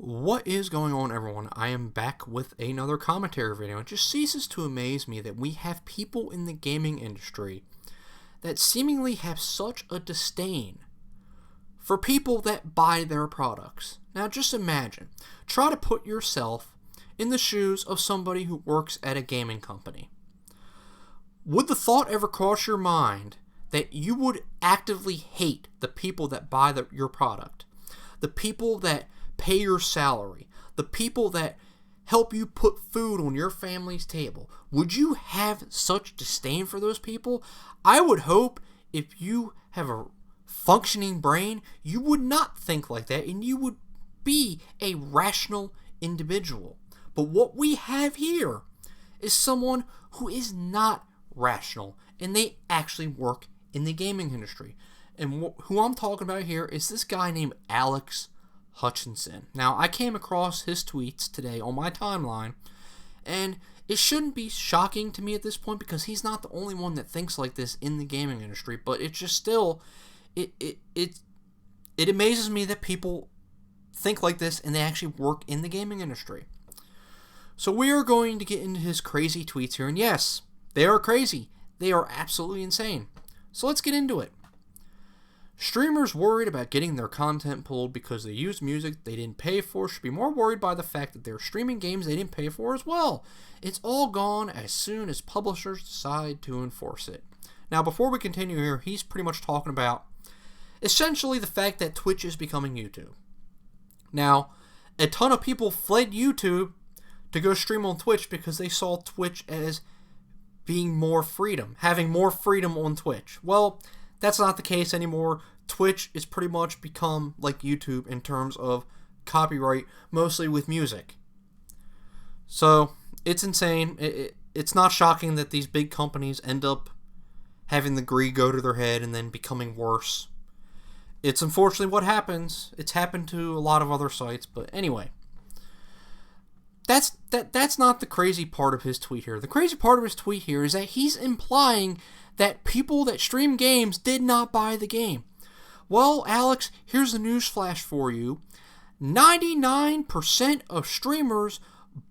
What is going on, everyone? I am back with another commentary video. It just ceases to amaze me that we have people in the gaming industry that seemingly have such a disdain for people that buy their products. Now just imagine, try to put yourself in the shoes of somebody who works at a gaming company. Would the thought ever cross your mind that you would actively hate the people that buy your product? The people that pay your salary, the people that help you put food on your family's table? Would you have such disdain for those people? I would hope if you have a functioning brain, you would not think like that and you would be a rational individual. But what we have here is someone who is not rational, and they actually work in the gaming industry. And who I'm talking about here is this guy named Alex Hutchinson. Now, I came across his tweets today on my timeline, and it shouldn't be shocking to me at this point because he's not the only one that thinks like this in the gaming industry, but it's just still, it amazes me that people think like this and they actually work in the gaming industry. So we are going to get into his crazy tweets here, and yes, they are crazy. They are absolutely insane. So let's get into it. Streamers worried about getting their content pulled because they use music they didn't pay for should be more worried by the fact that they're streaming games they didn't pay for as well. It's all gone as soon as publishers decide to enforce it. Now, before we continue here, he's pretty much talking about essentially the fact that Twitch is becoming YouTube. Now, a ton of people fled YouTube to go stream on Twitch because they saw Twitch as being more freedom, having more freedom on Twitch. Well, that's not the case anymore. Twitch is pretty much become like YouTube in terms of copyright, mostly with music. So, it's insane. It's not shocking that these big companies end up having the greed go to their head and then becoming worse. It's unfortunately what happens. It's happened to a lot of other sites, but anyway. That's not the crazy part of his tweet here. The crazy part of his tweet here is that he's implying that people that stream games did not buy the game. Well, Alex, here's a news flash for you. 99% of streamers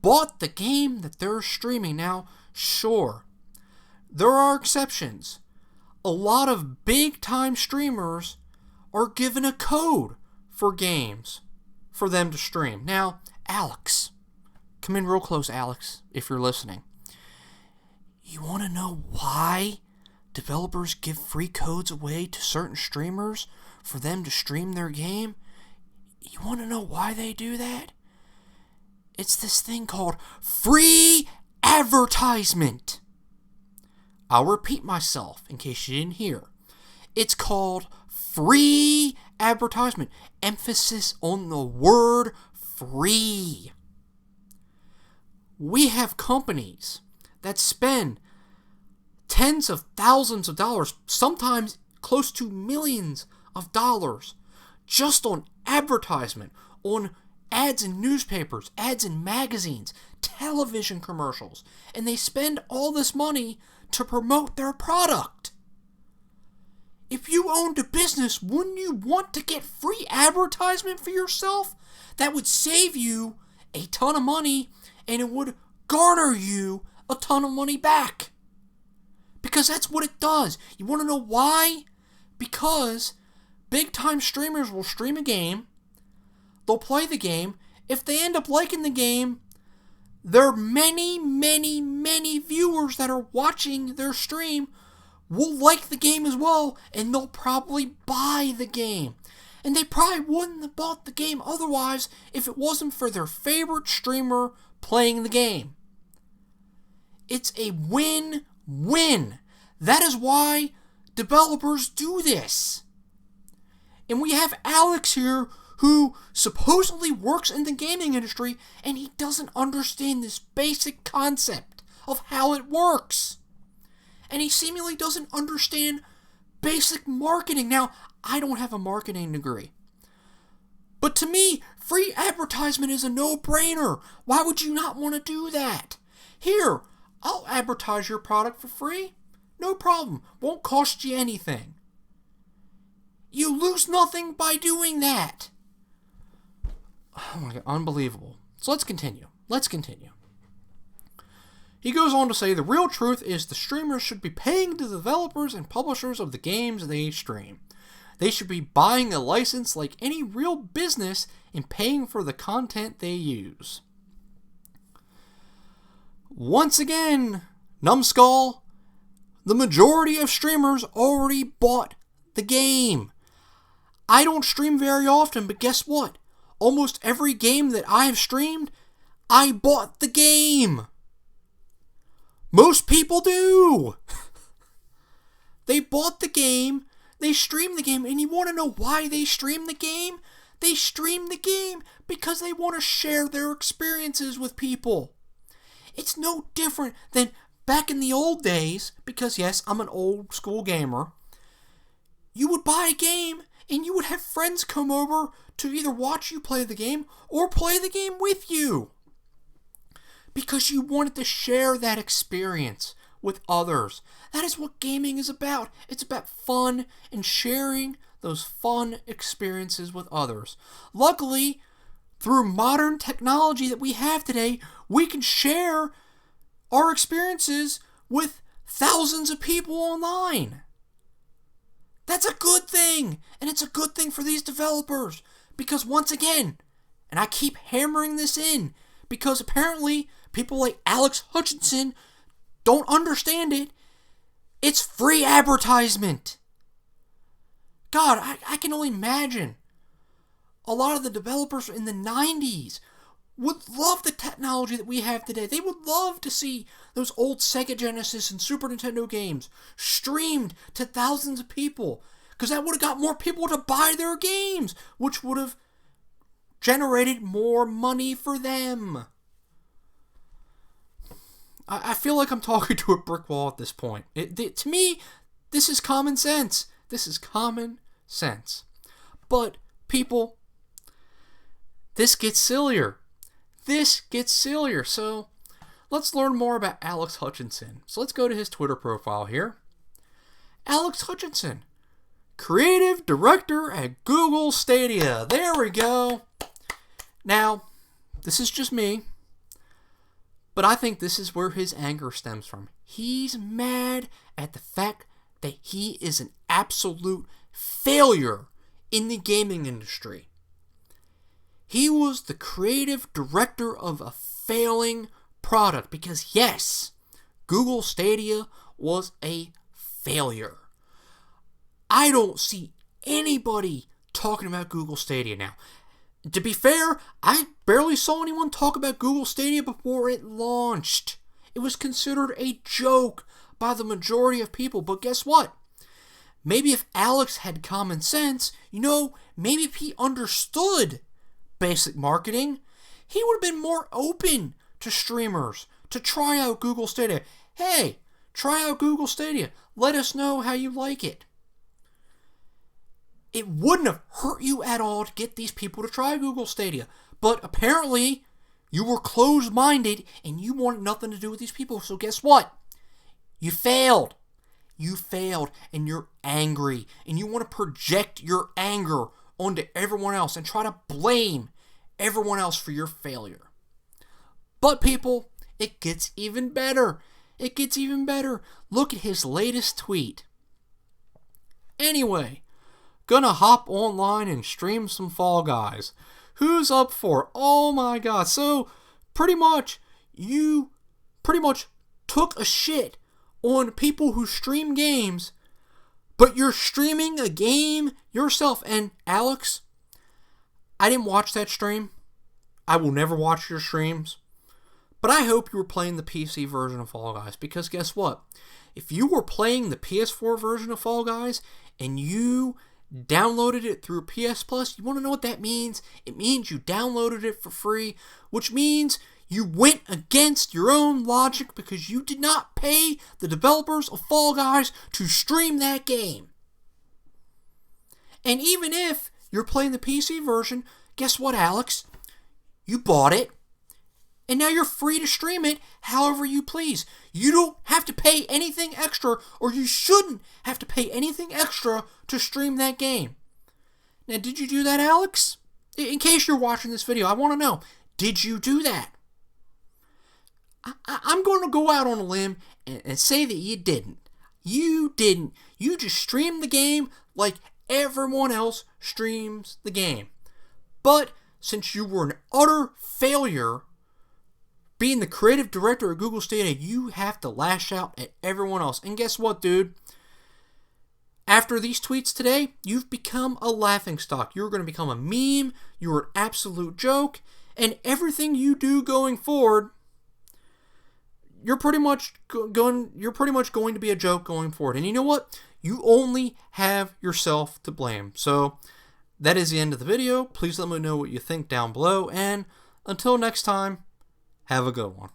bought the game that they're streaming. Now, sure, there are exceptions. A lot of big-time streamers are given a code for games for them to stream. Now, Alex, come in real close, Alex, if you're listening. You want to know why developers give free codes away to certain streamers for them to stream their game? You want to know why they do that? It's this thing called free advertisement. I'll repeat myself in case you didn't hear. It's called free advertisement. Emphasis on the word free. We have companies that spend tens of thousands of dollars, sometimes close to millions of dollars, just on advertisement, on ads in newspapers, ads in magazines, television commercials, and they spend all this money to promote their product. If you owned a business, wouldn't you want to get free advertisement for yourself? That would save you a ton of money, and it would garner you a ton of money back. Because that's what it does. You want to know why? Because big-time streamers will stream a game. They'll play the game. If they end up liking the game, there are many, many, many viewers that are watching their stream will like the game as well, and they'll probably buy the game. And they probably wouldn't have bought the game otherwise if it wasn't for their favorite streamer playing the game. It's a win-win. That is why developers do this. And we have Alex here who supposedly works in the gaming industry, and he doesn't understand this basic concept of how it works. And he seemingly doesn't understand basic marketing. Now, I don't have a marketing degree, but to me, free advertisement is a no-brainer. Why would you not want to do that? Here, I'll advertise your product for free. No problem. Won't cost you anything. You lose nothing by doing that. Oh my God, unbelievable. So let's continue. He goes on to say, the real truth is the streamers should be paying the developers and publishers of the games they stream. They should be buying a license like any real business and paying for the content they use. Once again, numbskull, the majority of streamers already bought the game. I don't stream very often, but guess what? Almost every game that I have streamed, I bought the game. Most people do. They bought the game, they streamed the game, and you want to know why they stream the game? They stream the game because they want to share their experiences with people. It's no different than back in the old days, because yes, I'm an old school gamer. You would buy a game and you would have friends come over to either watch you play the game or play the game with you. Because you wanted to share that experience with others. That is what gaming is about. It's about fun and sharing those fun experiences with others. Luckily, through modern technology that we have today, we can share our experiences with thousands of people online. That's a good thing, and it's a good thing for these developers, because once again, and I keep hammering this in, because apparently people like Alex Hutchinson don't understand it, it's free advertisement. God, I can only imagine a lot of the developers in the 90s would love the technology that we have today. They would love to see those old Sega Genesis and Super Nintendo games streamed to thousands of people, because that would have got more people to buy their games, which would have generated more money for them. I feel like I'm talking to a brick wall at this point. To me, this is common sense. This is common sense. But, people, this gets sillier. So, let's learn more about Alex Hutchinson. So let's go to his Twitter profile here. Alex Hutchinson, creative director at Google Stadia. There we go. Now, this is just me, but I think this is where his anger stems from. He's mad at the fact that he is an absolute failure in the gaming industry. He was the creative director of a failing product because, yes, Google Stadia was a failure. I don't see anybody talking about Google Stadia now. To be fair, I barely saw anyone talk about Google Stadia before it launched. It was considered a joke by the majority of people, but guess what? Maybe if Alex had common sense, maybe if he understood basic marketing, he would have been more open to streamers to try out Google Stadia. Hey, try out Google Stadia. Let us know how you like it. It wouldn't have hurt you at all to get these people to try Google Stadia. But apparently, you were closed-minded and you wanted nothing to do with these people. So guess what? You failed. You failed and you're angry. And you want to project your anger onto everyone else and try to blame everyone else for your failure. But people, it gets even better. It gets even better. Look at his latest tweet. Anyway, gonna hop online and stream some Fall Guys. Who's up for it? Oh my god. So, you took a shit on people who stream games, but you're streaming a game yourself. And Alex, I didn't watch that stream. I will never watch your streams. But I hope you were playing the PC version of Fall Guys, because guess what? If you were playing the PS4 version of Fall Guys and you downloaded it through PS Plus, you want to know what that means? It means you downloaded it for free, which means you went against your own logic because you did not pay the developers of Fall Guys to stream that game. And even if you're playing the PC version, guess what, Alex? You bought it, and now you're free to stream it however you please. You don't have to pay anything extra, or you shouldn't have to pay anything extra to stream that game. Now, did you do that, Alex? In case you're watching this video, I want to know, did you do that? I'm going to go out on a limb and say that you didn't. You didn't. You just streamed the game like everyone else streams the game. But since you were an utter failure being the creative director of Google Stadia, you have to lash out at everyone else. And guess what, dude? After these tweets today, you've become a laughingstock. You're going to become a meme. You're an absolute joke. And everything you do going forward, you're pretty much going to be a joke going forward. And you know what? You only have yourself to blame. So that is the end of the video. Please let me know what you think down below. And until next time, have a good one.